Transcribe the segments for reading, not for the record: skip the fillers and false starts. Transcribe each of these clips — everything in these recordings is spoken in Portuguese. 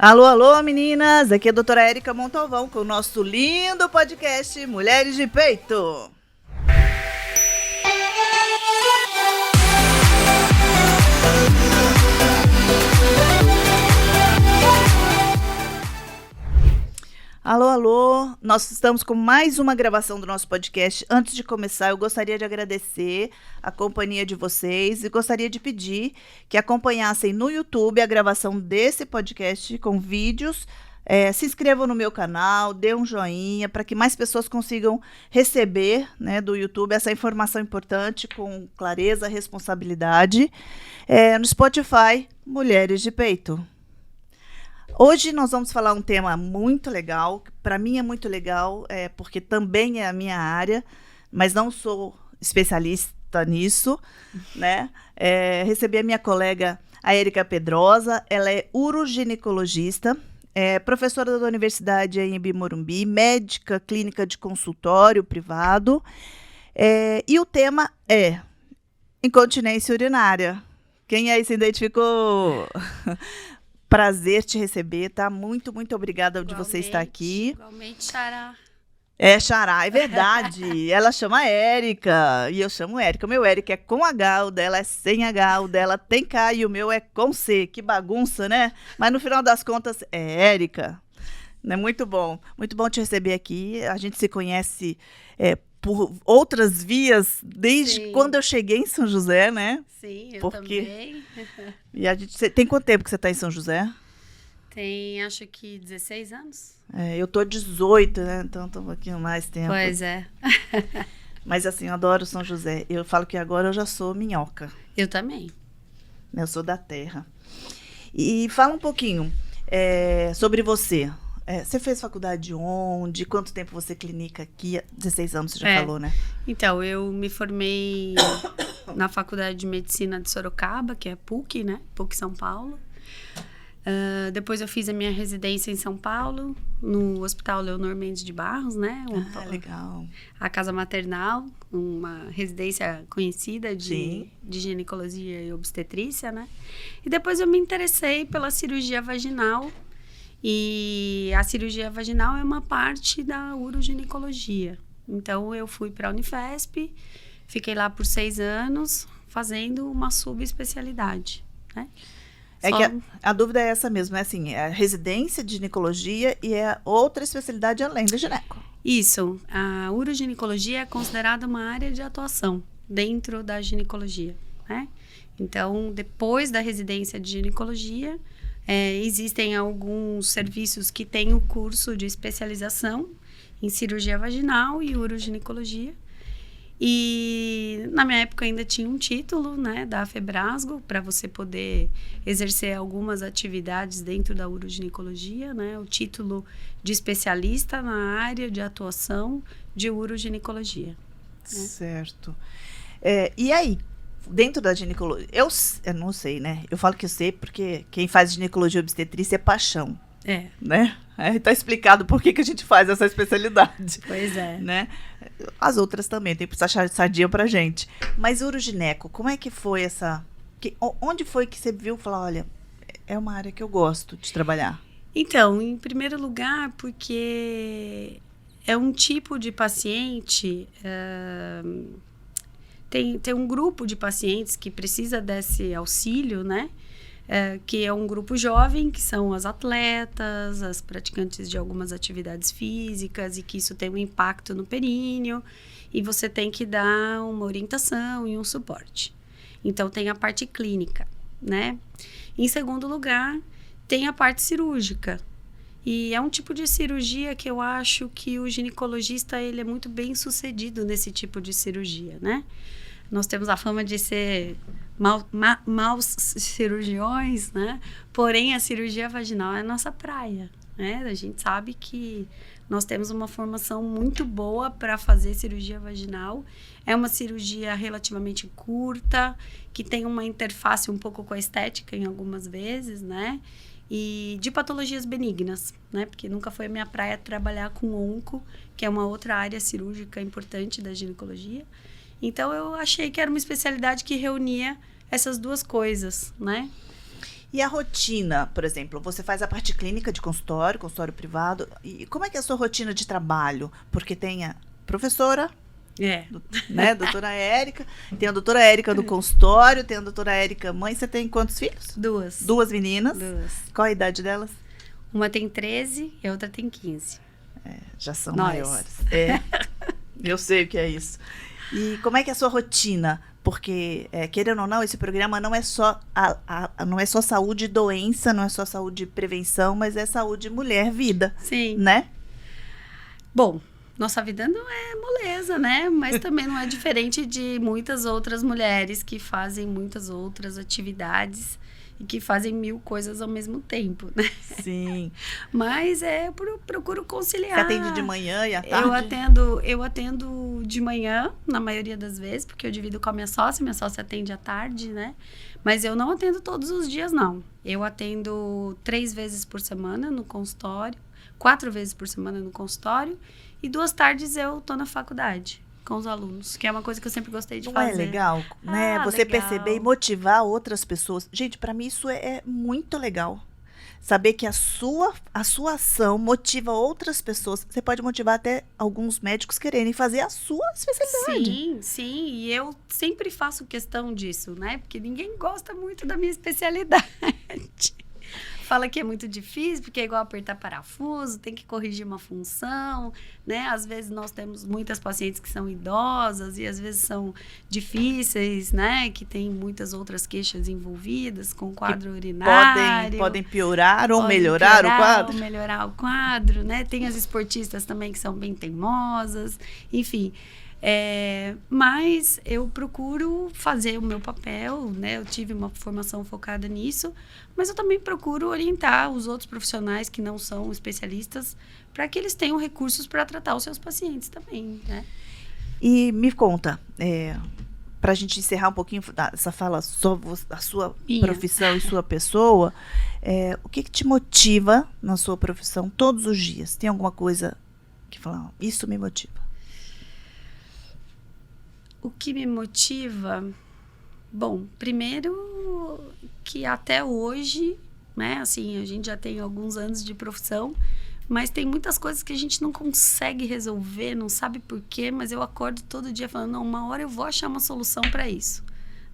Alô, alô, meninas! Aqui é a doutora Érica Montalvão com o nosso lindo podcast Mulheres de Peito. Alô, alô! Nós estamos com mais uma gravação do nosso podcast. Antes de começar, eu gostaria de agradecer a companhia de vocês e gostaria de pedir que acompanhassem no YouTube a gravação desse podcast com vídeos. Se inscrevam no meu canal, dê um joinha para que mais pessoas consigam receber, né, do YouTube essa informação importante com clareza e responsabilidade. No Spotify, Mulheres de Peito. Hoje nós vamos falar um tema muito legal, para mim é muito legal, porque também é a minha área, mas não sou especialista nisso, né? Recebi a minha colega, a Érica Pedrosa, ela é uroginecologista, professora da Universidade Anhembi Morumbi, médica clínica de consultório privado, e o tema é incontinência urinária. Quem aí se identificou? Prazer te receber, tá? Muito, muito obrigada de você estar aqui. Igualmente, Xará. Xará, é verdade. Ela chama Érica e eu chamo Érica. O meu Érica é com H, o dela é sem H, o dela tem K e o meu é com C. Que bagunça, né? Mas no final das contas é Érica. Né? Muito bom te receber aqui. A gente se conhece por outras vias desde quando eu cheguei em São José, né? Sim, eu também. E a gente tem quanto tempo que você está em São José? Tem, acho que 16 anos. Eu tô 18, né? Então tô um pouquinho mais tempo. Pois é. Mas assim, eu adoro São José. Eu falo que agora eu já sou minhoca. Eu também. Eu sou da terra. E fala um pouquinho sobre você. Você fez faculdade onde? Quanto tempo você clinica aqui? 16 anos, você já falou, né? Então, eu me formei na Faculdade de Medicina de Sorocaba, que é PUC, né? PUC São Paulo. Depois eu fiz a minha residência em São Paulo, no Hospital Leonor Mendes de Barros, né? Legal. A Casa Maternal, uma residência conhecida de ginecologia e obstetrícia, né? E depois eu me interessei pela cirurgia vaginal. E a cirurgia vaginal é uma parte da uroginecologia. Então, eu fui para a Unifesp, fiquei lá por 6 anos, fazendo uma subespecialidade, né? Que a dúvida é essa mesmo, é assim, a residência de ginecologia e outra especialidade além do gineco. Isso, a uroginecologia é considerada uma área de atuação dentro da ginecologia, né? Então, depois da residência de ginecologia, existem alguns serviços que têm o curso de especialização em cirurgia vaginal e uroginecologia. E na minha época ainda tinha um título, né, da Febrasgo, para você poder exercer algumas atividades dentro da uroginecologia, né, o título de especialista na área de atuação de uroginecologia. Né? Certo. E aí? Dentro da ginecologia, eu não sei, né? Eu falo que eu sei porque quem faz ginecologia e obstetrícia é paixão. Né? Tá explicado por que a gente faz essa especialidade. Pois é. Né? As outras também, tem que puxar sardinha pra gente. Mas urogineco, como é que foi essa... onde foi que você viu e falou, olha, é uma área que eu gosto de trabalhar? Então, em primeiro lugar, porque é um tipo de paciente... Tem um grupo de pacientes que precisa desse auxílio, né? Que é um grupo jovem, que são as atletas, as praticantes de algumas atividades físicas, e que isso tem um impacto no períneo, e você tem que dar uma orientação e um suporte. Então, tem a parte clínica, né? Em segundo lugar, tem a parte cirúrgica. E é um tipo de cirurgia que eu acho que o ginecologista ele é muito bem sucedido nesse tipo de cirurgia, né? Nós temos a fama de ser maus cirurgiões, né? Porém, a cirurgia vaginal é a nossa praia, né? A gente sabe que nós temos uma formação muito boa para fazer cirurgia vaginal. É uma cirurgia relativamente curta, que tem uma interface um pouco com a estética em algumas vezes, né? E de patologias benignas, né? Porque nunca foi a minha praia trabalhar com onco, que é uma outra área cirúrgica importante da ginecologia. Então, eu achei que era uma especialidade que reunia essas duas coisas, né? E a rotina, por exemplo, você faz a parte clínica de consultório privado. E como é que é a sua rotina de trabalho? Porque tem a professora, né, doutora Érica, tem a doutora Érica do consultório, tem a doutora Érica mãe. Você tem quantos filhos? 2. 2 meninas? 2. Qual a idade delas? Uma tem 13 e a outra tem 15. Já são maiores. Eu sei o que é isso. E como é que é a sua rotina? Porque, querendo ou não, esse programa não é só não é só saúde e doença, não é só saúde e prevenção, mas é saúde mulher, vida. Sim. Né? Bom, nossa vida não é moleza, né? Mas também não é diferente de muitas outras mulheres que fazem muitas outras atividades e que fazem 1000 coisas ao mesmo tempo, né? Sim. Mas eu procuro conciliar. Você atende de manhã e à tarde? Eu atendo de manhã, na maioria das vezes, porque eu divido com a minha sócia atende à tarde, né? Mas eu não atendo todos os dias, não. Eu atendo 3 vezes por semana no consultório, 4 vezes por semana no consultório, e 2 tardes eu tô na faculdade com os alunos, que é uma coisa que eu sempre gostei de fazer. Não é legal, né? Você legal. perceber e motivar outras pessoas. Gente, para mim isso é muito legal. Saber que a sua ação motiva outras pessoas. Você pode motivar até alguns médicos quererem fazer a sua especialidade. Sim. E eu sempre faço questão disso, né? Porque ninguém gosta muito da minha especialidade. Fala que é muito difícil, porque é igual apertar parafuso, tem que corrigir uma função, né? Às vezes nós temos muitas pacientes que são idosas e às vezes são difíceis, né? Que tem muitas outras queixas envolvidas com quadro urinário. Podem piorar ou melhorar o quadro. Ou melhorar o quadro, né? Tem as esportistas também que são bem teimosas, enfim. Mas eu procuro fazer o meu papel, né? Eu tive uma formação focada nisso, mas eu também procuro orientar os outros profissionais que não são especialistas para que eles tenham recursos para tratar os seus pacientes também, né? E me conta, para a gente encerrar um pouquinho essa fala sobre a sua profissão e sua pessoa, o que te motiva na sua profissão todos os dias? Tem alguma coisa que fala, isso me motiva? O que me motiva? Bom, primeiro que até hoje, né, assim, a gente já tem alguns anos de profissão, mas tem muitas coisas que a gente não consegue resolver, não sabe por quê, mas eu acordo todo dia falando, não, uma hora eu vou achar uma solução para isso,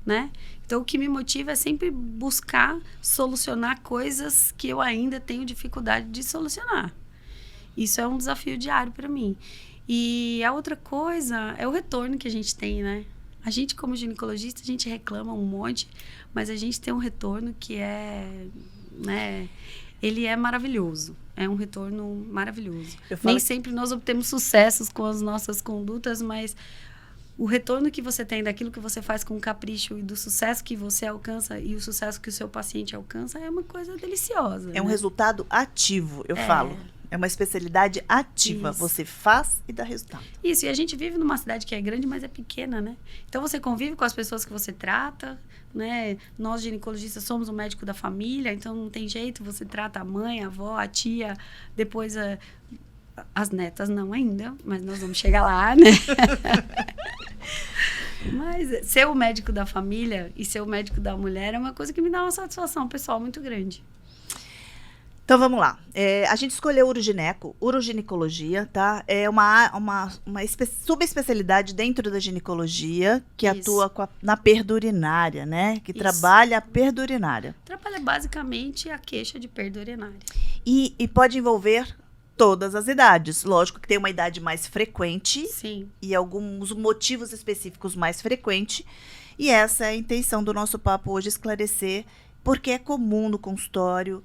né? Então, o que me motiva é sempre buscar solucionar coisas que eu ainda tenho dificuldade de solucionar. Isso é um desafio diário para mim. E a outra coisa é o retorno que a gente tem, né? A gente, como ginecologista, a gente reclama um monte, mas a gente tem um retorno que né? Ele é maravilhoso. É um retorno maravilhoso. Nem sempre nós obtemos sucessos com as nossas condutas, mas o retorno que você tem daquilo que você faz com capricho e do sucesso que você alcança e o sucesso que o seu paciente alcança é uma coisa deliciosa. É um resultado ativo, eu falo. É uma especialidade ativa. Isso. Você faz e dá resultado. Isso, e a gente vive numa cidade que é grande, mas é pequena, né? Então, você convive com as pessoas que você trata, né? Nós, ginecologistas, somos o médico da família, então não tem jeito, você trata a mãe, a avó, a tia, depois as netas não ainda, mas nós vamos chegar lá, né? Mas ser o médico da família e ser o médico da mulher é uma coisa que me dá uma satisfação pessoal muito grande. Então, vamos lá. A gente escolheu uroginecologia, tá? É uma subespecialidade dentro da ginecologia que atua na perda urinária, né? Que trabalha a perda urinária. Trabalha basicamente a queixa de perda urinária. E pode envolver todas as idades. Lógico que tem uma idade mais frequente. Sim. E alguns motivos específicos mais frequentes. E essa é a intenção do nosso papo hoje, esclarecer porque é comum no consultório,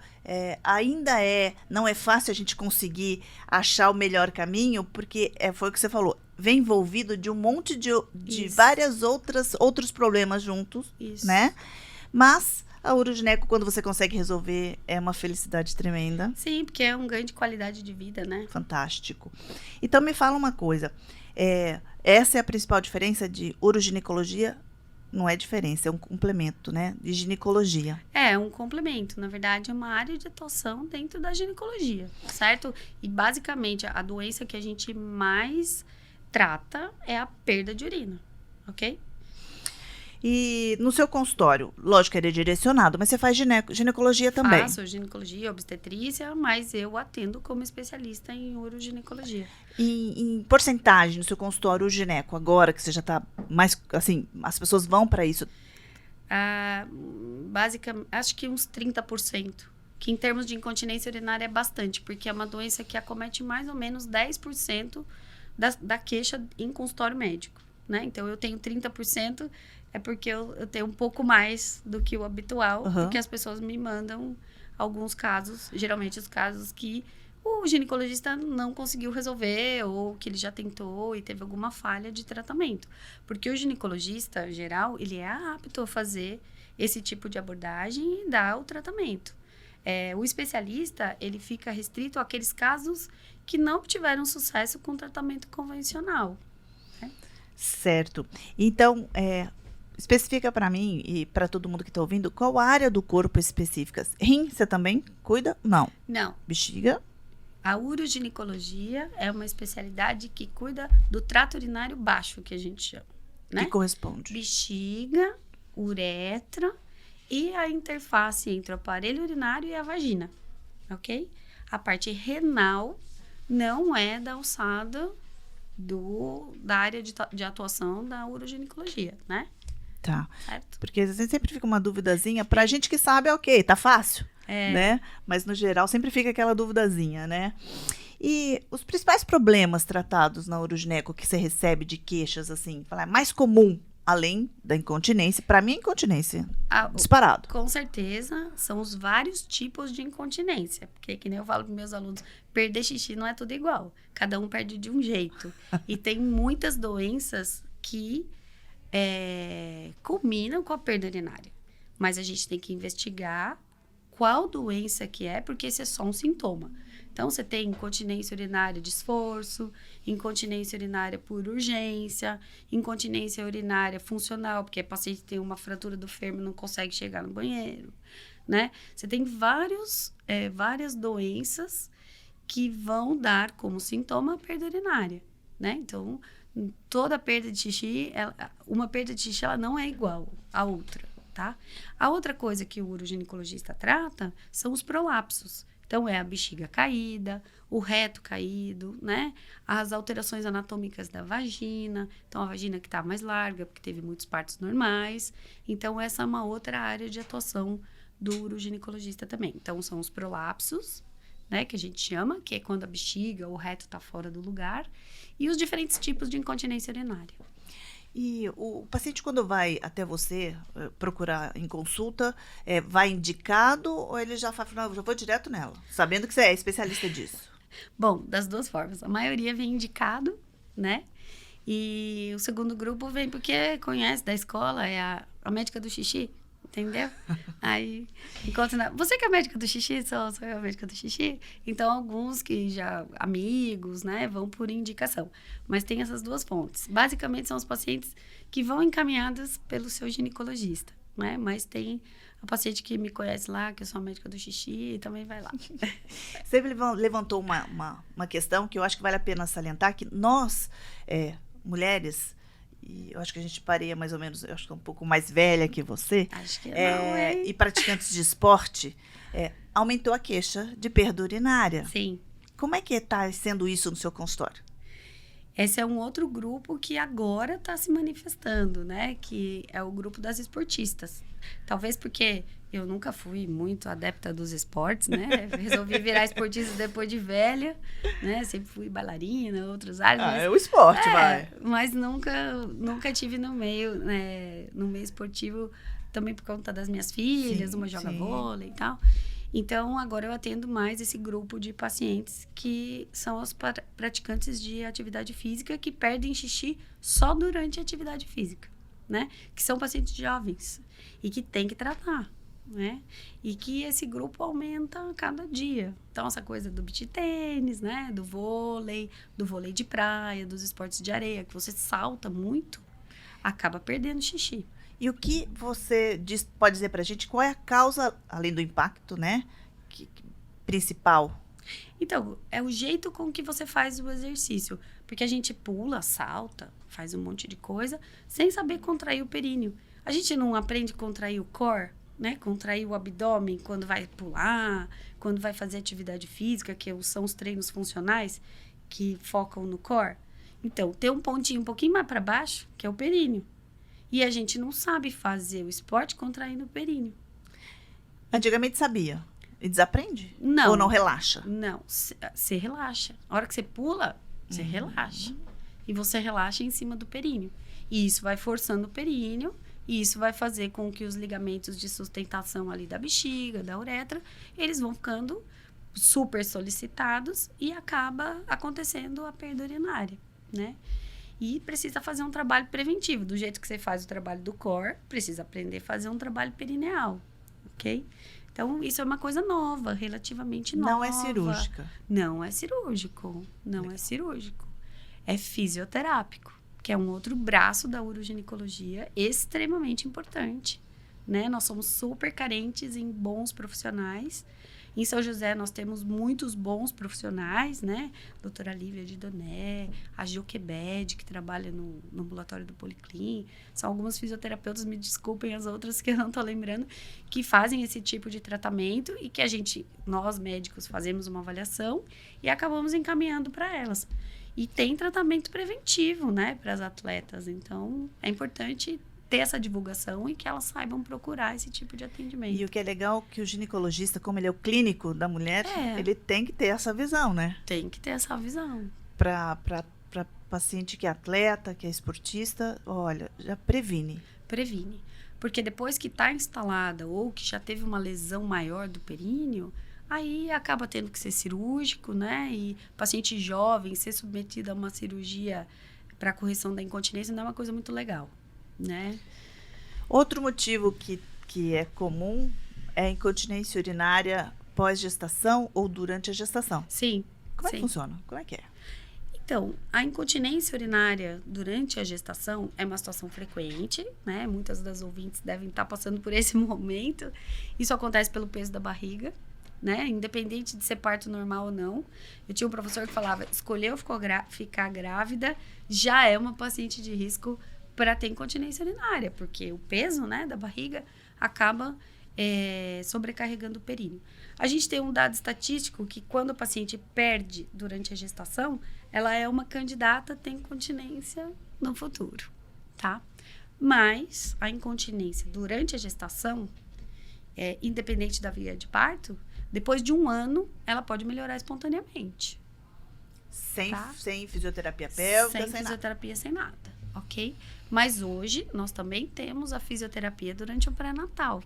não é fácil a gente conseguir achar o melhor caminho, porque foi o que você falou, vem envolvido de um monte de várias outros problemas juntos, né? Mas a urogineco, quando você consegue resolver, é uma felicidade tremenda. Sim, porque é um ganho de qualidade de vida, né? Fantástico. Então, me fala uma coisa, essa é a principal diferença de uroginecologia? Não é diferença, é um complemento, né? De ginecologia. É um complemento. Na verdade, é uma área de atuação dentro da ginecologia, certo? E, basicamente, a doença que a gente mais trata é a perda de urina, ok? E no seu consultório, lógico que ele é direcionado, mas você faz ginecologia também. Faço ginecologia, obstetrícia, mas eu atendo como especialista em uroginecologia. Em porcentagem no seu consultório, o gineco, agora que você já está mais, assim, as pessoas vão para isso? Basicamente, acho que uns 30%. Que em termos de incontinência urinária é bastante, porque é uma doença que acomete mais ou menos 10% da queixa em consultório médico, né? Então, eu tenho 30%, é porque eu tenho um pouco mais do que o habitual, porque as pessoas me mandam alguns casos, geralmente os casos que o ginecologista não conseguiu resolver, ou que ele já tentou e teve alguma falha de tratamento. Porque o ginecologista geral, ele é apto a fazer esse tipo de abordagem e dar o tratamento. O especialista, ele fica restrito àqueles casos que não tiveram sucesso com tratamento convencional. Né? Certo. Então, especifica para mim e para todo mundo que está ouvindo, qual área do corpo específica? Rim, você também cuida? Não. Não. Bexiga? A uroginecologia é uma especialidade que cuida do trato urinário baixo, que a gente chama. Né? Que corresponde? Bexiga, uretra e a interface entre o aparelho urinário e a vagina, ok? A parte renal não é da alçada da área de atuação da uroginecologia, né? Tá. Certo? Porque sempre fica uma duvidazinha. Pra gente que sabe, ok, tá fácil, né? Mas no geral sempre fica aquela duvidazinha, né? E os principais problemas tratados na urogineco que você recebe de queixas, assim, mais comum, além da incontinência, pra mim é incontinência, disparado. Com certeza, são os vários tipos de incontinência. Porque, que nem eu falo para meus alunos, perder xixi não é tudo igual. Cada um perde de um jeito. E tem muitas doenças que combinam com a perda urinária. Mas a gente tem que investigar qual doença que é, porque esse é só um sintoma. Então, você tem incontinência urinária de esforço, incontinência urinária por urgência, incontinência urinária funcional, porque o paciente tem uma fratura do fêmur e não consegue chegar no banheiro, né? Você tem várias doenças que vão dar como sintoma a perda urinária, né? Então, toda perda de xixi, uma perda de xixi, ela não é igual à outra, tá? A outra coisa que o uroginecologista trata são os prolapsos. Então, é a bexiga caída, o reto caído, né? As alterações anatômicas da vagina. Então, a vagina que está mais larga, porque teve muitos partos normais. Então, essa é uma outra área de atuação do uroginecologista também. Então, são os prolapsos, né? Que a gente chama, que é quando a bexiga ou o reto está fora do lugar. E os diferentes tipos de incontinência urinária. E o paciente, quando vai até você procurar em consulta, vai indicado ou ele já fala, não, eu já vou direto nela, sabendo que você é especialista disso? Bom, das duas formas. A maioria vem indicado, né? E o segundo grupo vem porque conhece da escola, é a médica do xixi, entendeu? Aí, você que é médica do xixi? Sou a médica do xixi. Então, alguns que já, amigos, né, vão por indicação. Mas tem essas duas fontes. Basicamente, são os pacientes que vão encaminhados pelo seu ginecologista, né? Mas tem a paciente que me conhece lá, que eu sou a médica do xixi, e também vai lá. Você levantou uma questão que eu acho que vale a pena salientar, que nós, mulheres... E eu acho que a gente pareia mais ou menos, eu acho que é um pouco mais velha que você. Acho que não, e praticantes de esporte, aumentou a queixa de perda urinária. Sim. Como é que está sendo isso no seu consultório? Esse é um outro grupo que agora está se manifestando, né? Que é o grupo das esportistas. Talvez porque eu nunca fui muito adepta dos esportes, né? Resolvi virar esportista depois de velha, né? Sempre fui bailarina, outras áreas. É o esporte, vai. Mas nunca tive no meio, né? No meio esportivo, também por conta das minhas filhas, uma joga vôlei e tal. Então, agora eu atendo mais esse grupo de pacientes que são os praticantes de atividade física que perdem xixi só durante a atividade física, né? Que são pacientes jovens e que tem que tratar, né? E que esse grupo aumenta a cada dia. Então, essa coisa do beach tênis, né? Do vôlei de praia, dos esportes de areia, que você salta muito, acaba perdendo xixi. E o que você pode dizer pra gente, qual é a causa, além do impacto, né, principal? Então, é o jeito com que você faz o exercício. Porque a gente pula, salta, faz um monte de coisa, sem saber contrair o períneo. A gente não aprende a contrair o core, né? Contrair o abdômen quando vai pular, quando vai fazer atividade física, que são os treinos funcionais que focam no core. Então, tem um pontinho um pouquinho mais para baixo, que é o períneo. E a gente não sabe fazer o esporte contraindo o períneo. Antigamente sabia. E desaprende? Não. Ou não relaxa? Não, você relaxa. A hora que você pula, você relaxa. E você relaxa em cima do períneo. E isso vai forçando o períneo, e isso vai fazer com que os ligamentos de sustentação ali da bexiga, da uretra, eles vão ficando super solicitados e acaba acontecendo a perda urinária, né? E precisa fazer um trabalho preventivo. Do jeito que você faz o trabalho do core, precisa aprender a fazer um trabalho perineal, ok? Então, isso é uma coisa nova, relativamente nova. Não é cirúrgica. Não é cirúrgico. Não é cirúrgico. É fisioterápico, que é um outro braço da uroginecologia extremamente importante, né? Nós somos super carentes em bons profissionais. Em São José, nós temos muitos bons profissionais, né? Doutora Lívia de Doné, a Joquebed, que trabalha no ambulatório do Policlin. São algumas fisioterapeutas, me desculpem as outras que eu não estou lembrando, que fazem esse tipo de tratamento e que nós médicos, fazemos uma avaliação e acabamos encaminhando para elas. E tem tratamento preventivo, né, para as atletas. Então, é importante ter essa divulgação e que elas saibam procurar esse tipo de atendimento. E o que é legal é que o ginecologista, como ele é o clínico da mulher, ele tem que ter essa visão, né? Tem que ter essa visão. Para paciente que é atleta, que é esportista, olha, já previne. Previne. Porque depois que está instalada ou que já teve uma lesão maior do períneo, aí acaba tendo que ser cirúrgico, né? E paciente jovem ser submetido a uma cirurgia para correção da incontinência não é uma coisa muito legal, né? Outro motivo que é comum é a incontinência urinária pós-gestação ou durante a gestação. Sim. Como é que funciona? Como é que é? Então, a incontinência urinária durante a gestação é uma situação frequente, né? Muitas das ouvintes devem estar passando por esse momento. Isso acontece pelo peso da barriga, né? Independente de ser parto normal ou não. Eu tinha um professor que falava, escolheu ficar grávida, já é uma paciente de risco para ter incontinência urinária, porque o peso, né, da barriga acaba sobrecarregando o períneo. A gente tem um dado estatístico que quando a paciente perde durante a gestação, ela é uma candidata a ter incontinência no futuro, tá? Mas a incontinência durante a gestação, independente da via de parto, depois de 1 ano, ela pode melhorar espontaneamente. Sem fisioterapia pélvica, sem fisioterapia, sem nada, ok? Mas hoje, nós também temos a fisioterapia durante o pré-natal.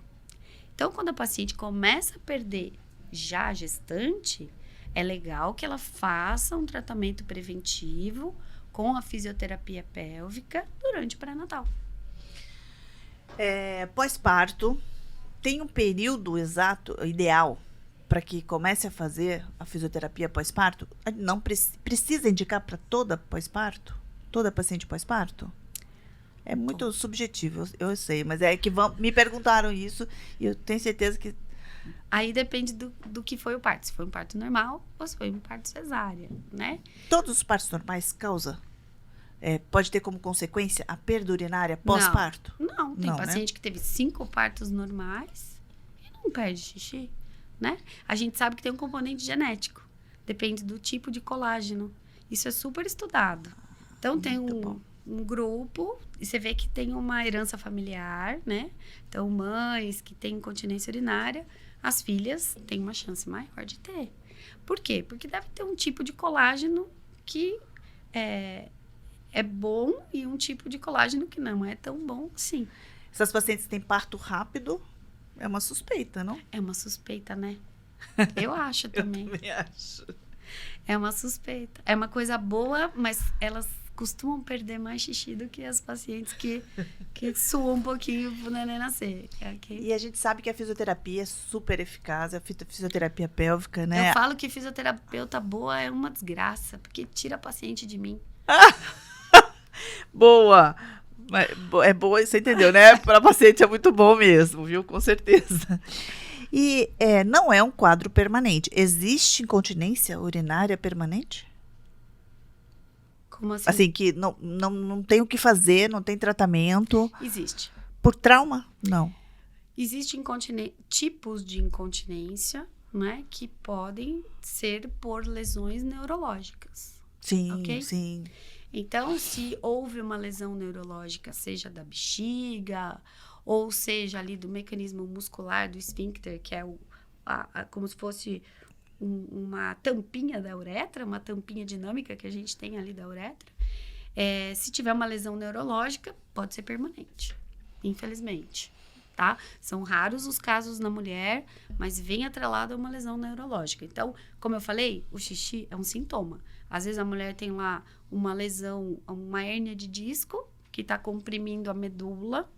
Então, quando a paciente começa a perder já gestante, é legal que ela faça um tratamento preventivo com a fisioterapia pélvica durante o pré-natal. Pós-parto, tem um período exato, ideal, para que comece a fazer a fisioterapia pós-parto? Não precisa indicar para toda pós-parto? Toda paciente pós-parto? É muito subjetivo, eu sei, mas é que me perguntaram isso e eu tenho certeza que... Aí depende do que foi o parto. Se foi um parto normal ou se foi um parto cesárea, né? Todos os partos normais causam? Pode ter como consequência a perda urinária pós-parto? Não, tem paciente que teve 5 partos normais e não perde xixi, né? A gente sabe que tem um componente genético. Depende do tipo de colágeno. Isso é super estudado. Então, tem um grupo, e você vê que tem uma herança familiar, né? Então, mães que têm incontinência urinária, as filhas têm uma chance maior de ter. Por quê? Porque deve ter um tipo de colágeno que é bom e um tipo de colágeno que não é tão bom assim. Essas pacientes têm parto rápido, é uma suspeita, não? É uma suspeita, né? Eu acho também. Eu também acho. É uma suspeita. É uma coisa boa, mas elas costumam perder mais xixi do que as pacientes que suam um pouquinho pro neném nascer. Okay? E a gente sabe que a fisioterapia é super eficaz, a fisioterapia pélvica, né? Eu falo que fisioterapeuta boa é uma desgraça, porque tira a paciente de mim. Boa! É boa, você entendeu, né? Para paciente é muito bom mesmo, viu? Com certeza. E não é um quadro permanente. Existe incontinência urinária permanente? Como assim? Assim, que não tem o que fazer, não tem tratamento. Existe. Por trauma? Não. Existem tipos de incontinência, né, que podem ser por lesões neurológicas. Sim, ok? sim. Então, se houve uma lesão neurológica, seja da bexiga, ou seja ali do mecanismo muscular do esfíncter, que é como se fosse uma tampinha da uretra, uma tampinha dinâmica que a gente tem ali da uretra, se tiver uma lesão neurológica, pode ser permanente, infelizmente. Tá? São raros os casos na mulher, mas vem atrelado a uma lesão neurológica. Então, como eu falei, o xixi é um sintoma. Às vezes a mulher tem lá uma lesão, uma hérnia de disco, que está comprimindo a medula,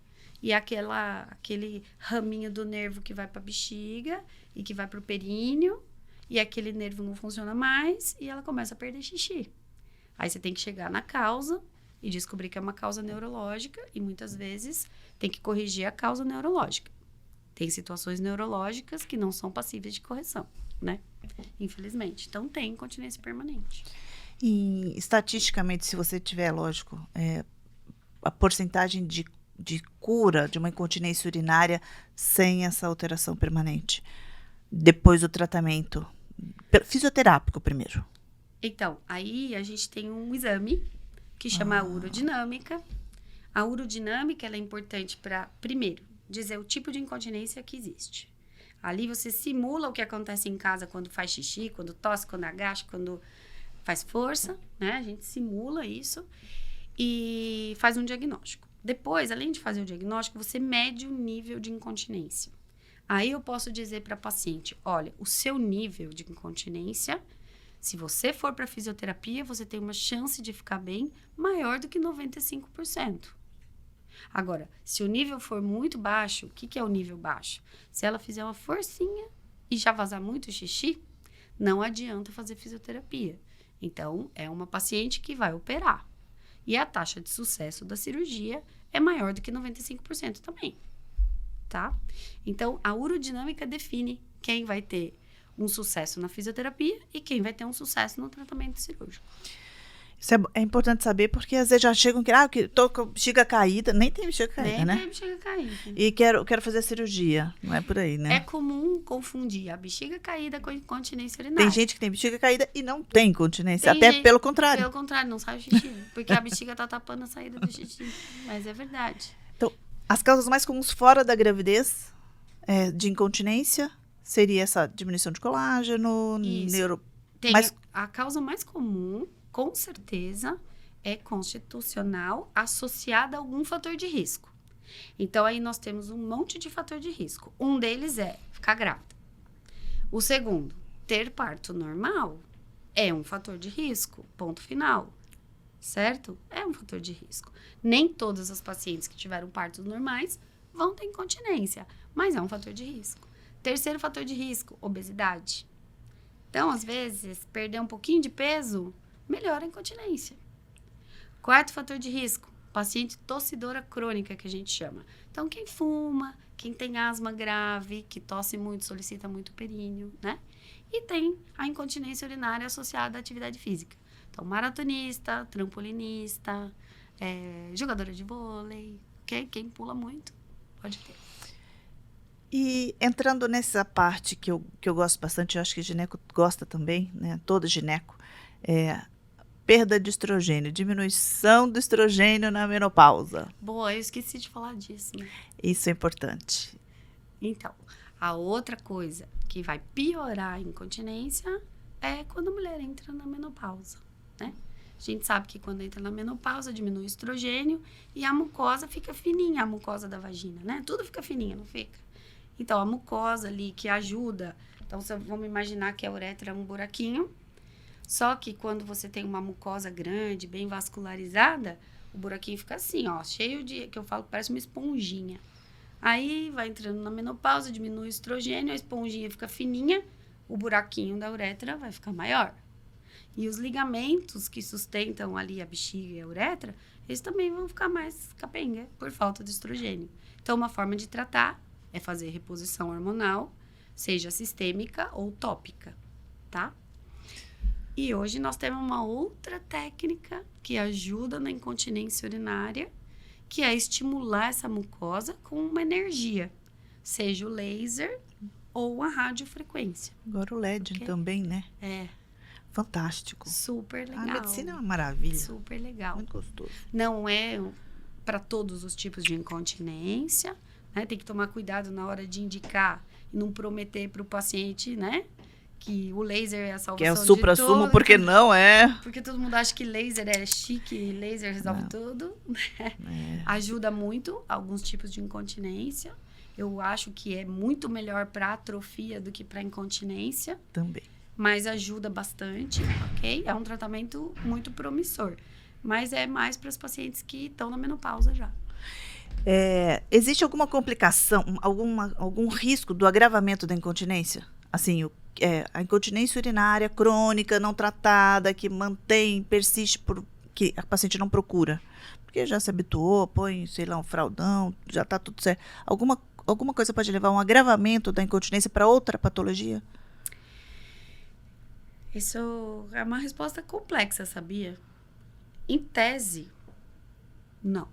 e aquele raminho do nervo que vai para a bexiga e que vai para o períneo, e aquele nervo não funciona mais, e ela começa a perder xixi. Aí você tem que chegar na causa e descobrir que é uma causa neurológica, e muitas vezes tem que corrigir a causa neurológica. Tem situações neurológicas que não são passíveis de correção, né? Infelizmente. Então, tem incontinência permanente. E, estatisticamente, se você tiver, lógico, a porcentagem de cura de uma incontinência urinária sem essa alteração permanente, depois do tratamento fisioterápico primeiro. Então, aí a gente tem um exame que chama urodinâmica. A urodinâmica, ela é importante para, primeiro, dizer o tipo de incontinência que existe. Ali você simula o que acontece em casa quando faz xixi, quando tosse, quando agacha, quando faz força, né? A gente simula isso e faz um diagnóstico. Depois, além de fazer o diagnóstico, você mede o nível de incontinência. Aí eu posso dizer para a paciente, olha, o seu nível de incontinência, se você for para fisioterapia, você tem uma chance de ficar bem maior do que 95%. Agora, se o nível for muito baixo, o que é o nível baixo? Se ela fizer uma forcinha e já vazar muito xixi, não adianta fazer fisioterapia. Então, é uma paciente que vai operar. E a taxa de sucesso da cirurgia é maior do que 95% também, tá? Então, a urodinâmica define quem vai ter um sucesso na fisioterapia e quem vai ter um sucesso no tratamento cirúrgico. Isso é importante saber, porque às vezes já chegam que tô com a bexiga caída, nem tem bexiga caída, né? Nem tem bexiga caída. E quero fazer a cirurgia, não é por aí, né? É comum confundir a bexiga caída com incontinência urinária. Tem gente que tem bexiga caída e não tem incontinência, até pelo contrário. Pelo contrário, não sai o xixi, porque a bexiga tá tapando a saída do xixi, mas é verdade. Então, as causas mais comuns fora da gravidez de incontinência seria essa diminuição de colágeno, Tem a causa mais comum, com certeza, é constitucional associada a algum fator de risco. Então, aí nós temos um monte de fator de risco. Um deles é ficar grávida. O segundo, ter parto normal é um fator de risco, ponto final. Certo? É um fator de risco. Nem todas as pacientes que tiveram partos normais vão ter incontinência, mas é um fator de risco. Terceiro fator de risco, obesidade. Então, às vezes, perder um pouquinho de peso melhora a incontinência. Quarto fator de risco, paciente tossidora crônica, que a gente chama. Então, quem fuma, quem tem asma grave, que tosse muito, solicita muito períneo, né? E tem a incontinência urinária associada à atividade física. Então, maratonista, trampolinista, jogadora de vôlei, quem pula muito, pode ter. E entrando nessa parte que eu gosto bastante, eu acho que gineco gosta também, né? Todo gineco, perda de estrogênio, diminuição do estrogênio na menopausa. Boa, eu esqueci de falar disso, né? Isso é importante. Então, a outra coisa que vai piorar a incontinência é quando a mulher entra na menopausa, né? A gente sabe que quando entra na menopausa, diminui o estrogênio e a mucosa fica fininha, a mucosa da vagina, né? Tudo fica fininha, não fica? Então, a mucosa ali que ajuda... Então, vamos imaginar que a uretra é um buraquinho. Só que quando você tem uma mucosa grande, bem vascularizada, o buraquinho fica assim, ó, cheio de... que eu falo que parece uma esponjinha. Aí, vai entrando na menopausa, diminui o estrogênio, a esponjinha fica fininha, o buraquinho da uretra vai ficar maior. E os ligamentos que sustentam ali a bexiga e a uretra, eles também vão ficar mais capenga por falta de estrogênio. Então, uma forma de tratar é fazer reposição hormonal, seja sistêmica ou tópica, tá? E hoje nós temos uma outra técnica que ajuda na incontinência urinária que é estimular essa mucosa com uma energia, seja o laser ou a radiofrequência. Agora o LED também, né? É. Fantástico. Super legal. A medicina é uma maravilha. Super legal. Muito gostoso. Não é para todos os tipos de incontinência, né? Tem que tomar cuidado na hora de indicar e não prometer para o paciente, né? Que o laser é a salvação que é o de supra-sumo, tudo. porque não é. Porque todo mundo acha que laser é chique, laser resolve tudo. Né? Ajuda muito alguns tipos de incontinência. Eu acho que é muito melhor para atrofia do que para incontinência. Também. Mas ajuda bastante, ok? É um tratamento muito promissor. Mas é mais para os pacientes que estão na menopausa já. Existe alguma complicação, algum risco do agravamento da incontinência? Assim, a incontinência urinária crônica, não tratada, que persiste, que a paciente não procura. Porque já se habituou, põe, sei lá, um fraldão, já está tudo certo. Alguma coisa pode levar a um agravamento da incontinência para outra patologia? Isso é uma resposta complexa, sabia? Em tese, não.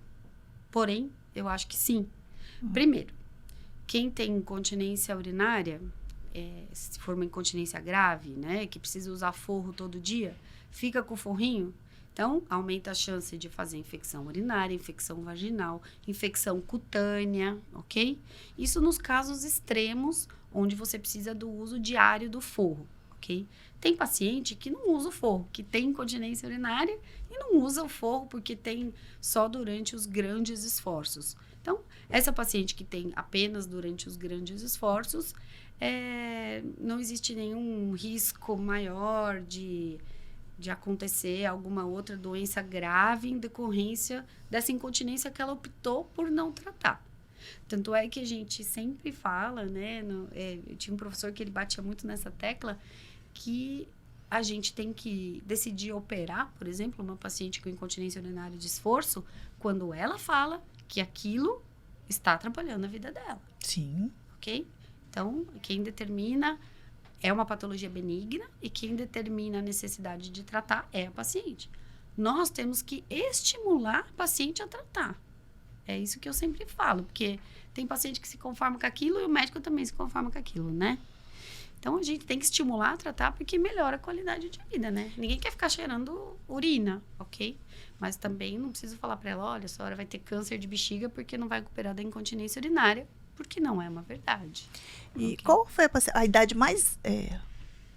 Porém, eu acho que sim. Primeiro, quem tem incontinência urinária, se for uma incontinência grave, né, que precisa usar forro todo dia, fica com o forrinho, então aumenta a chance de fazer infecção urinária, infecção vaginal, infecção cutânea, ok? Isso nos casos extremos, onde você precisa do uso diário do forro, ok? Tem paciente que não usa o forro, que tem incontinência urinária e não usa o forro porque tem só durante os grandes esforços. Então, essa paciente que tem apenas durante os grandes esforços, não existe nenhum risco maior de acontecer alguma outra doença grave em decorrência dessa incontinência que ela optou por não tratar. Tanto é que a gente sempre fala, né? Eu tinha um professor que ele batia muito nessa tecla, que a gente tem que decidir operar, por exemplo, uma paciente com incontinência urinária de esforço, quando ela fala que aquilo está atrapalhando a vida dela. Sim. Ok? Então, quem determina é uma patologia benigna e quem determina a necessidade de tratar é a paciente. Nós temos que estimular a paciente a tratar. É isso que eu sempre falo, porque tem paciente que se conforma com aquilo e o médico também se conforma com aquilo, né? Então, a gente tem que estimular a tratar porque melhora a qualidade de vida, né? Ninguém quer ficar cheirando urina, ok? Mas também não preciso falar para ela, olha, a senhora vai ter câncer de bexiga porque não vai recuperar da incontinência urinária, porque não é uma verdade. E okay? Qual foi a idade mais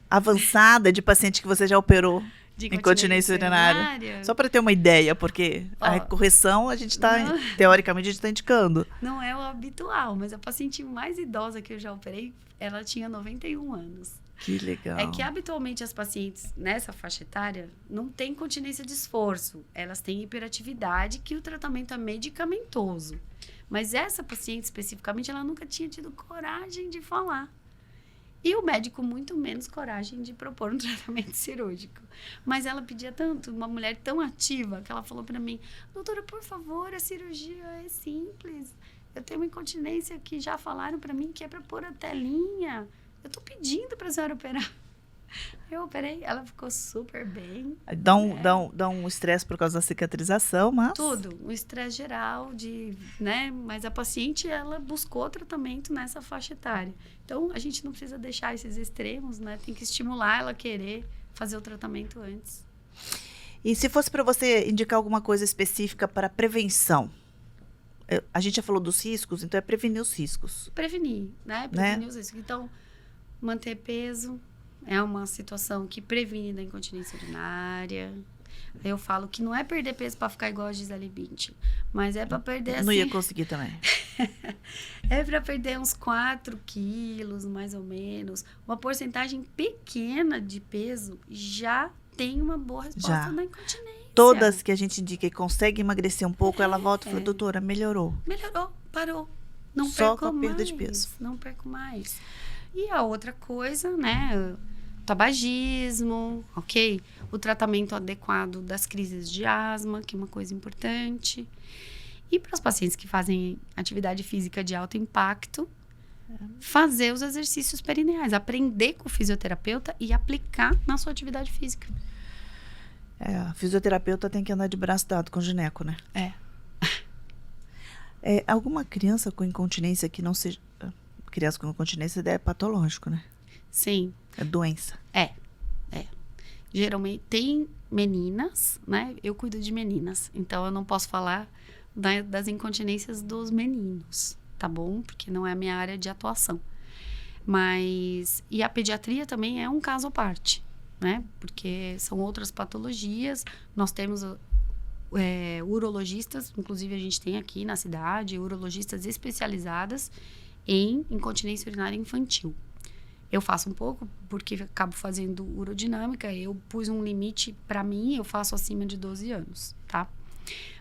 avançada de paciente que você já operou? De incontinência urinária? Só para ter uma ideia, porque a correção a gente está, teoricamente, a gente está indicando. Não é o habitual, mas a paciente mais idosa que eu já operei, ela tinha 91 anos. Que legal. É que, habitualmente, as pacientes nessa faixa etária não têm incontinência de esforço. Elas têm hiperatividade, que o tratamento é medicamentoso. Mas essa paciente, especificamente, ela nunca tinha tido coragem de falar. E o médico, muito menos coragem de propor um tratamento cirúrgico. Mas ela pedia tanto, uma mulher tão ativa, que ela falou para mim, doutora, por favor, a cirurgia é simples. Eu tenho uma incontinência que já falaram para mim que é para pôr a telinha. Eu tô pedindo para a senhora operar. Eu operei, ela ficou super bem. Dá um estresse por causa da cicatrização, mas... Tudo, um estresse geral, né? Mas a paciente, ela buscou tratamento nessa faixa etária. Então, a gente não precisa deixar esses extremos, né? Tem que estimular ela a querer fazer o tratamento antes. E se fosse para você indicar alguma coisa específica para prevenção? A gente já falou dos riscos, então é prevenir os riscos. Prevenir, né? Prevenir os riscos. Então, manter peso é uma situação que previne da incontinência urinária. Eu falo que não é perder peso para ficar igual a Gisele Bündchen, mas é para perder assim... Não ia conseguir também. É para perder uns 4 quilos, mais ou menos. Uma porcentagem pequena de peso já tem uma boa resposta na incontinência. Todas que a gente indica e consegue emagrecer um pouco, ela volta e fala, doutora, melhorou. Melhorou, parou. Não só perco com a perda mais, de peso. Não perco mais. E a outra coisa, né? Tabagismo, ok? O tratamento adequado das crises de asma, que é uma coisa importante. E para os pacientes que fazem atividade física de alto impacto, fazer os exercícios perineais, aprender com o fisioterapeuta e aplicar na sua atividade física. A fisioterapeuta tem que andar de braço dado com o gineco, né? Alguma criança com incontinência que não seja... Criança com incontinência é patológico, né? Sim. É doença. É. Geralmente tem meninas, né? Eu cuido de meninas, então eu não posso falar das incontinências dos meninos, tá bom? Porque não é a minha área de atuação. E a pediatria também é um caso à parte, né? Porque são outras patologias. Nós temos urologistas, inclusive a gente tem aqui na cidade, urologistas especializadas em incontinência urinária infantil. Eu faço um pouco, porque acabo fazendo urodinâmica. Eu pus um limite para mim, eu faço acima de 12 anos, tá?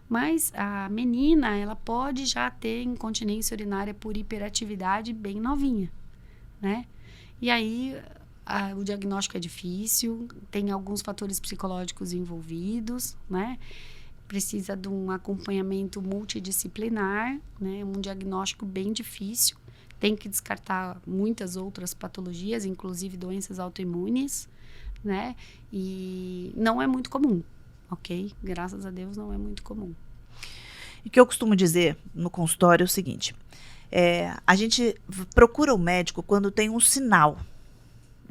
Mas a menina, ela pode já ter incontinência urinária por hiperatividade bem novinha, né? E aí, o diagnóstico é difícil, tem alguns fatores psicológicos envolvidos, né? Precisa de um acompanhamento multidisciplinar, né? Um diagnóstico bem difícil. Tem que descartar muitas outras patologias, inclusive doenças autoimunes, né? E não é muito comum, ok? Graças a Deus não é muito comum. E o que eu costumo dizer no consultório é o seguinte, a gente procura o médico quando tem um sinal,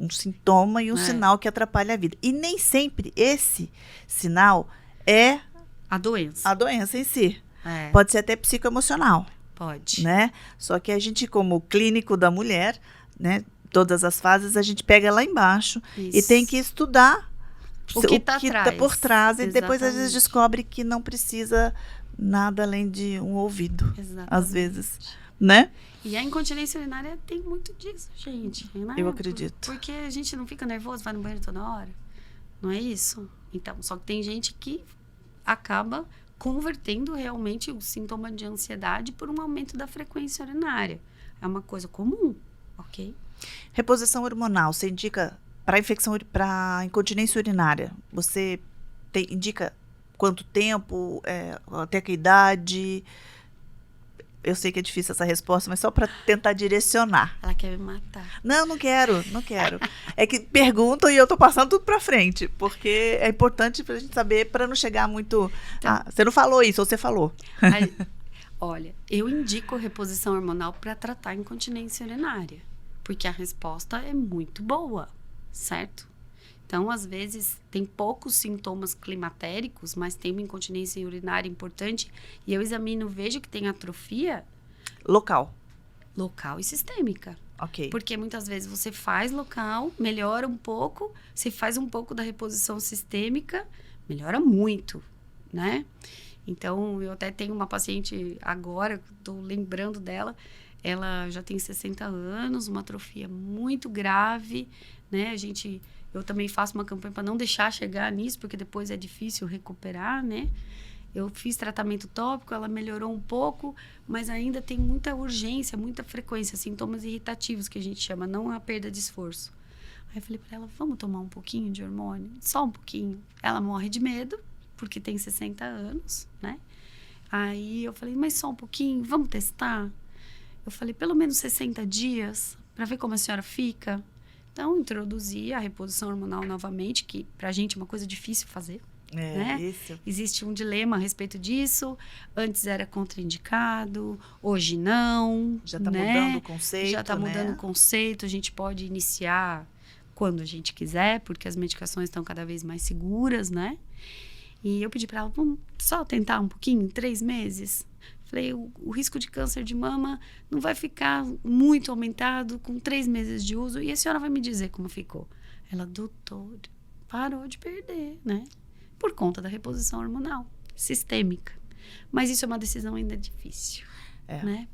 um sintoma e um sinal que atrapalha a vida. E nem sempre esse sinal é a doença. A doença em si. Pode ser até psicoemocional. Pode. Né? Só que a gente, como clínico da mulher, né, todas as fases, a gente pega lá embaixo e tem que estudar o que tá por trás. Exatamente. E depois, às vezes, descobre que não precisa nada além de um ouvido. Exatamente. Às vezes, né? E a incontinência urinária tem muito disso, gente. Né? Eu acredito. Porque a gente não fica nervoso, vai no banheiro toda hora. Não é isso? Então, só que tem gente que acaba convertendo realmente o sintoma de ansiedade por um aumento da frequência urinária. É uma coisa comum, ok? Reposição hormonal, você indica para incontinência urinária, você indica quanto tempo, até que idade? Eu sei que é difícil essa resposta, mas só para tentar direcionar. Ela quer me matar. Não quero. É que perguntam e eu tô passando tudo para frente, porque é importante pra gente saber, para não chegar muito... Então, você não falou isso, ou você falou? Olha, eu indico reposição hormonal para tratar incontinência urinária, porque a resposta é muito boa, certo? Então, às vezes, tem poucos sintomas climatéricos, mas tem uma incontinência urinária importante, e eu examino, vejo que tem atrofia... Local e sistêmica. Ok. Porque muitas vezes você faz local, melhora um pouco, você faz um pouco da reposição sistêmica, melhora muito, né? Então, eu até tenho uma paciente agora, estou lembrando dela, ela já tem 60 anos, uma atrofia muito grave, né? Eu também faço uma campanha para não deixar chegar nisso, porque depois é difícil recuperar, né? Eu fiz tratamento tópico, ela melhorou um pouco, mas ainda tem muita urgência, muita frequência, sintomas irritativos que a gente chama, não a perda de esforço. Aí eu falei para ela, vamos tomar um pouquinho de hormônio? Só um pouquinho. Ela morre de medo, porque tem 60 anos, né? Aí eu falei, mas só um pouquinho, vamos testar? Eu falei, pelo menos 60 dias, para ver como a senhora fica. Então, introduzi a reposição hormonal novamente, que pra gente é uma coisa difícil fazer. Né? Isso. Existe um dilema a respeito disso. Antes era contraindicado, hoje não. Já está mudando o conceito. Já está mudando o conceito. A gente pode iniciar quando a gente quiser, porque as medicações estão cada vez mais seguras, né? E eu pedi para ela, vamos só tentar um pouquinho, 3 meses. Falei, o risco de câncer de mama não vai ficar muito aumentado com 3 meses de uso. E a senhora vai me dizer como ficou. Ela, doutor, parou de perder, né? Por conta da reposição hormonal sistêmica. Mas isso é uma decisão ainda difícil, né?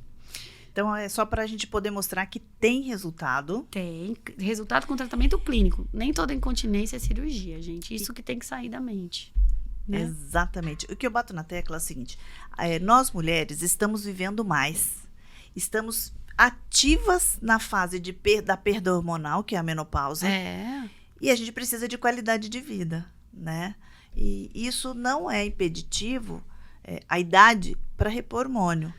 Então, é só para a gente poder mostrar que tem resultado. Tem. Resultado com tratamento clínico. Nem toda incontinência é cirurgia, gente. Isso que tem que sair da mente. Né? Exatamente. O que eu bato na tecla é o seguinte. Nós, mulheres, estamos vivendo mais. Estamos ativas na fase da perda hormonal, que é a menopausa. E a gente precisa de qualidade de vida, né? E isso não é impeditivo, a idade, para repor hormônio.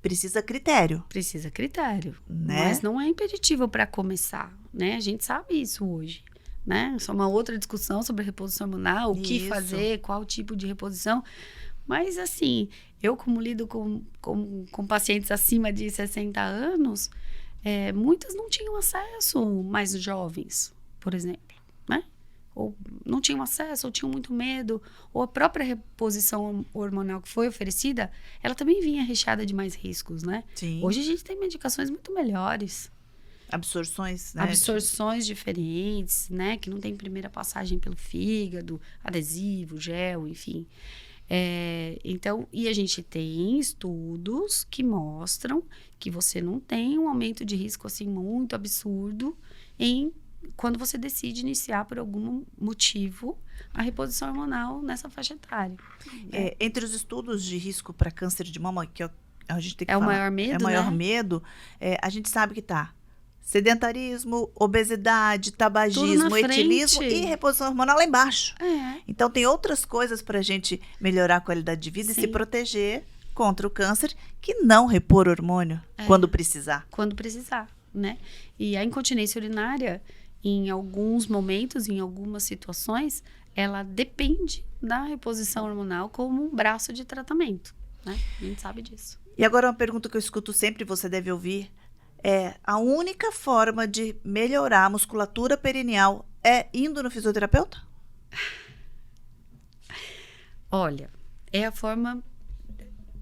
Precisa critério. Precisa critério. Né? Mas não é impeditivo para começar, né? A gente sabe isso hoje, né? Isso é uma outra discussão sobre reposição hormonal, o que fazer, qual tipo de reposição. Mas, assim, eu como lido com pacientes acima de 60 anos, muitas não tinham acesso, mais jovens, por exemplo, né? Ou não tinham acesso, ou tinham muito medo, ou a própria reposição hormonal que foi oferecida, ela também vinha recheada de mais riscos, né? Sim. Hoje a gente tem medicações muito melhores. Absorções, né? Absorções diferentes, né? Que não tem primeira passagem pelo fígado, adesivo, gel, enfim. Então, e a gente tem estudos que mostram que você não tem um aumento de risco assim muito absurdo quando você decide iniciar por algum motivo a reposição hormonal nessa faixa etária. Entre os estudos de risco para câncer de mama, que a gente tem que falar, o maior medo, é o maior medo, a gente sabe que tá sedentarismo, obesidade, tabagismo, etilismo e reposição hormonal lá embaixo. Então, tem outras coisas para a gente melhorar a qualidade de vida. Sim. E se proteger contra o câncer, que não repor hormônio quando precisar. Quando precisar, né? E a incontinência urinária, em alguns momentos, em algumas situações, ela depende da reposição hormonal como um braço de tratamento, né? A gente sabe disso. E agora uma pergunta que eu escuto sempre, você deve ouvir, a única forma de melhorar a musculatura perineal é indo no fisioterapeuta? Olha, é a forma...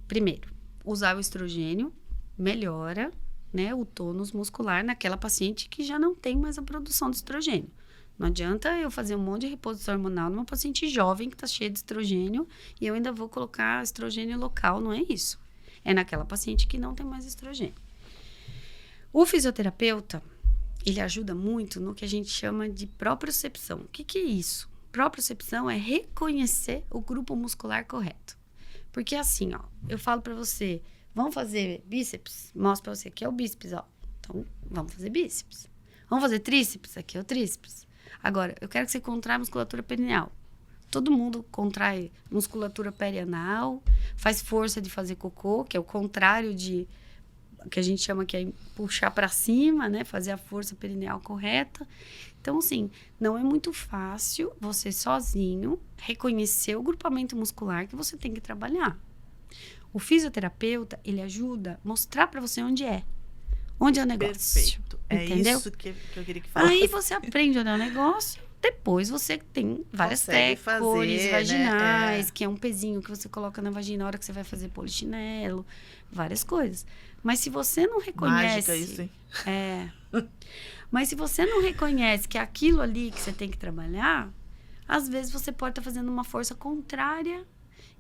Primeiro, usar o estrogênio melhora, né, o tônus muscular naquela paciente que já não tem mais a produção de estrogênio. Não adianta eu fazer um monte de reposição hormonal numa paciente jovem que está cheia de estrogênio e eu ainda vou colocar estrogênio local, não é isso. É naquela paciente que não tem mais estrogênio. O fisioterapeuta, ele ajuda muito no que a gente chama de propriocepção. O que é isso? Propriocepção é reconhecer o grupo muscular correto. Porque assim, ó, eu falo pra você, vamos fazer bíceps? Mostro pra você, aqui é o bíceps, ó. Então, vamos fazer bíceps. Vamos fazer tríceps? Aqui é o tríceps. Agora, eu quero que você contraia a musculatura perineal. Todo mundo contrai musculatura perianal, faz força de fazer cocô, que é o contrário de... que a gente chama que é puxar para cima, né? Fazer a força perineal correta. Então, assim, não é muito fácil você sozinho reconhecer o grupamento muscular que você tem que trabalhar. O fisioterapeuta, ele ajuda a mostrar para você onde é. Onde é o negócio. Perfeito. Entendeu? Isso que eu queria que falasse. Aí você aprende onde é o negócio. Depois você tem várias técnicas vaginais, né? Que é um pezinho que você coloca na vagina na hora que você vai fazer polichinelo, várias coisas. Mas se você não reconhece... Mágica isso, hein? Mas se você não reconhece que é aquilo ali que você tem que trabalhar, às vezes você pode estar fazendo uma força contrária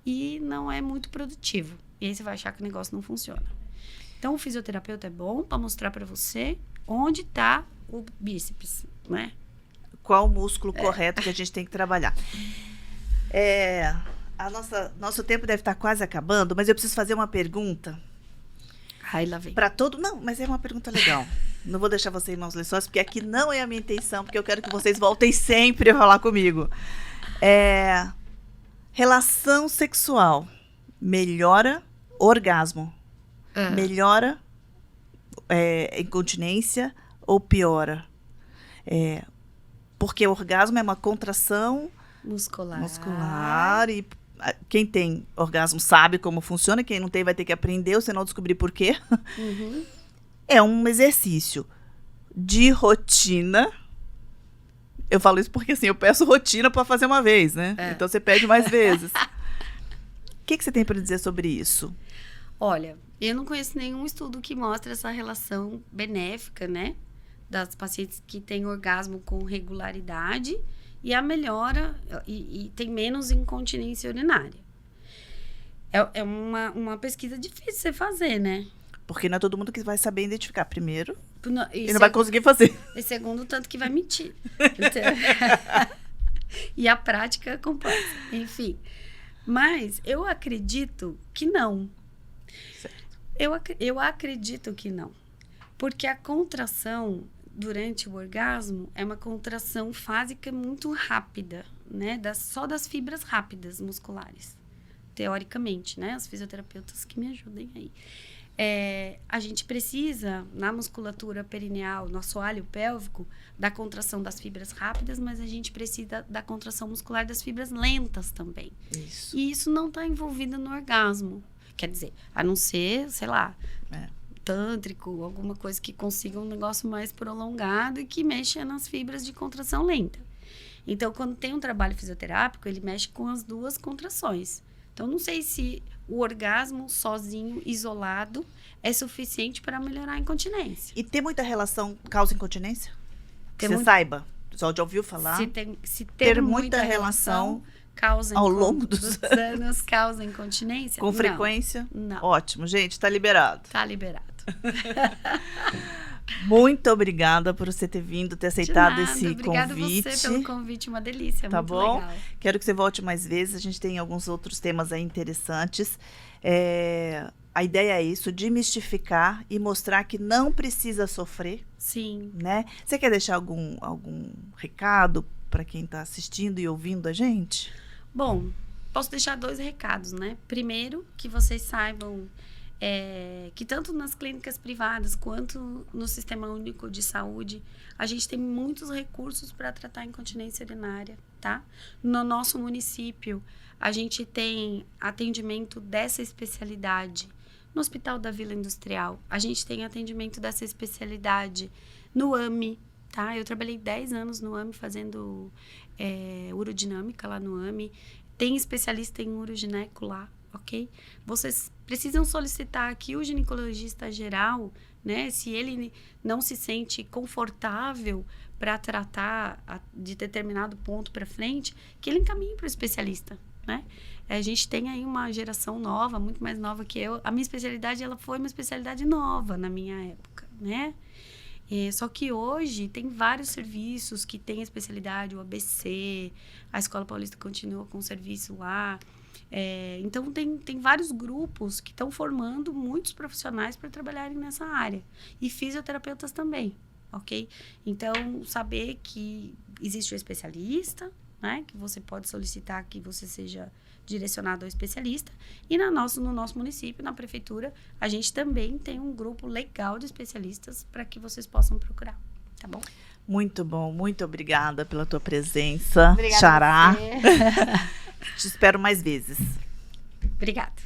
e não é muito produtivo. E aí você vai achar que o negócio não funciona. Então, o fisioterapeuta é bom para mostrar para você onde está o bíceps, né? Qual o músculo correto que a gente tem que trabalhar. Nosso tempo deve estar quase acabando, mas eu preciso fazer uma pergunta. Ai, lá vem. Para todo... Não, mas é uma pergunta legal. Não vou deixar você ir aos lençóis, porque aqui não é a minha intenção, porque eu quero que vocês voltem sempre a falar comigo. Relação sexual melhora orgasmo? Melhora incontinência ou piora? Porque o orgasmo é uma contração muscular e quem tem orgasmo sabe como funciona, quem não tem vai ter que aprender, ou se não descobrir por quê. Uhum. É um exercício de rotina. Eu falo isso porque assim, eu peço rotina para fazer uma vez, né? Então você pede mais vezes. O que você tem para dizer sobre isso? Olha, eu não conheço nenhum estudo que mostre essa relação benéfica, né? Das pacientes que têm orgasmo com regularidade e a melhora e tem menos incontinência urinária. É uma pesquisa difícil de você fazer, né? Porque não é todo mundo que vai saber identificar primeiro e não vai conseguir fazer. E segundo, tanto que vai mentir. E a prática é complexa. Enfim. Mas eu acredito que não. Certo. Eu acredito que não. Porque a contração durante o orgasmo é uma contração fásica muito rápida, né? Só das fibras rápidas musculares, teoricamente, né? Os fisioterapeutas que me ajudem aí. A gente precisa, na musculatura perineal, no assoalho pélvico, da contração das fibras rápidas, mas a gente precisa da contração muscular das fibras lentas também. Isso. E isso não está envolvido no orgasmo. Quer dizer, a não ser, sei lá, tântrico, alguma coisa que consiga um negócio mais prolongado e que mexa nas fibras de contração lenta. Então, quando tem um trabalho fisioterápico, ele mexe com as duas contrações. Então, não sei se o orgasmo sozinho, isolado, é suficiente para melhorar a incontinência. E tem muita relação causa-incontinência? Que você saiba. Só já ouviu falar? Se ter muita relação causa ao longo dos anos, causa incontinência? Com frequência? Não. Ótimo, gente, tá liberado. Tá liberado. Muito obrigada por você ter vindo, ter aceitado esse Obrigada convite. Obrigada você pelo convite, uma delícia, tá muito bom? Legal. Quero que você volte mais vezes, a gente tem alguns outros temas aí interessantes. A ideia é isso, demistificar e mostrar que não precisa sofrer. Sim. Né? Você quer deixar algum recado para quem está assistindo e ouvindo a gente? Bom, posso deixar 2 recados, né? Primeiro, que vocês saibam que tanto nas clínicas privadas quanto no Sistema Único de Saúde, a gente tem muitos recursos para tratar a incontinência urinária, tá? No nosso município, a gente tem atendimento dessa especialidade no Hospital da Vila Industrial. A gente tem atendimento dessa especialidade no AMI, tá? Eu trabalhei 10 anos no AMI fazendo urodinâmica lá no AMI. Tem especialista em urogineco lá, ok? Vocês precisam solicitar aqui o ginecologista geral, né? Se ele não se sente confortável para tratar de determinado ponto para frente, que ele encaminhe para o especialista, né? A gente tem aí uma geração nova, muito mais nova que eu. A minha especialidade, ela foi uma especialidade nova na minha época, né? Só que hoje tem vários serviços que têm especialidade, o ABC, a Escola Paulista continua com serviço lá. Então, tem vários grupos que estão formando muitos profissionais para trabalharem nessa área. E fisioterapeutas também, ok? Então, saber que existe um especialista, né? Que você pode solicitar que você seja direcionado ao especialista. E no nosso município, na prefeitura, a gente também tem um grupo legal de especialistas para que vocês possam procurar, tá bom? Muito bom, muito obrigada pela tua presença, Obrigada Xará. Te espero mais vezes. Obrigada.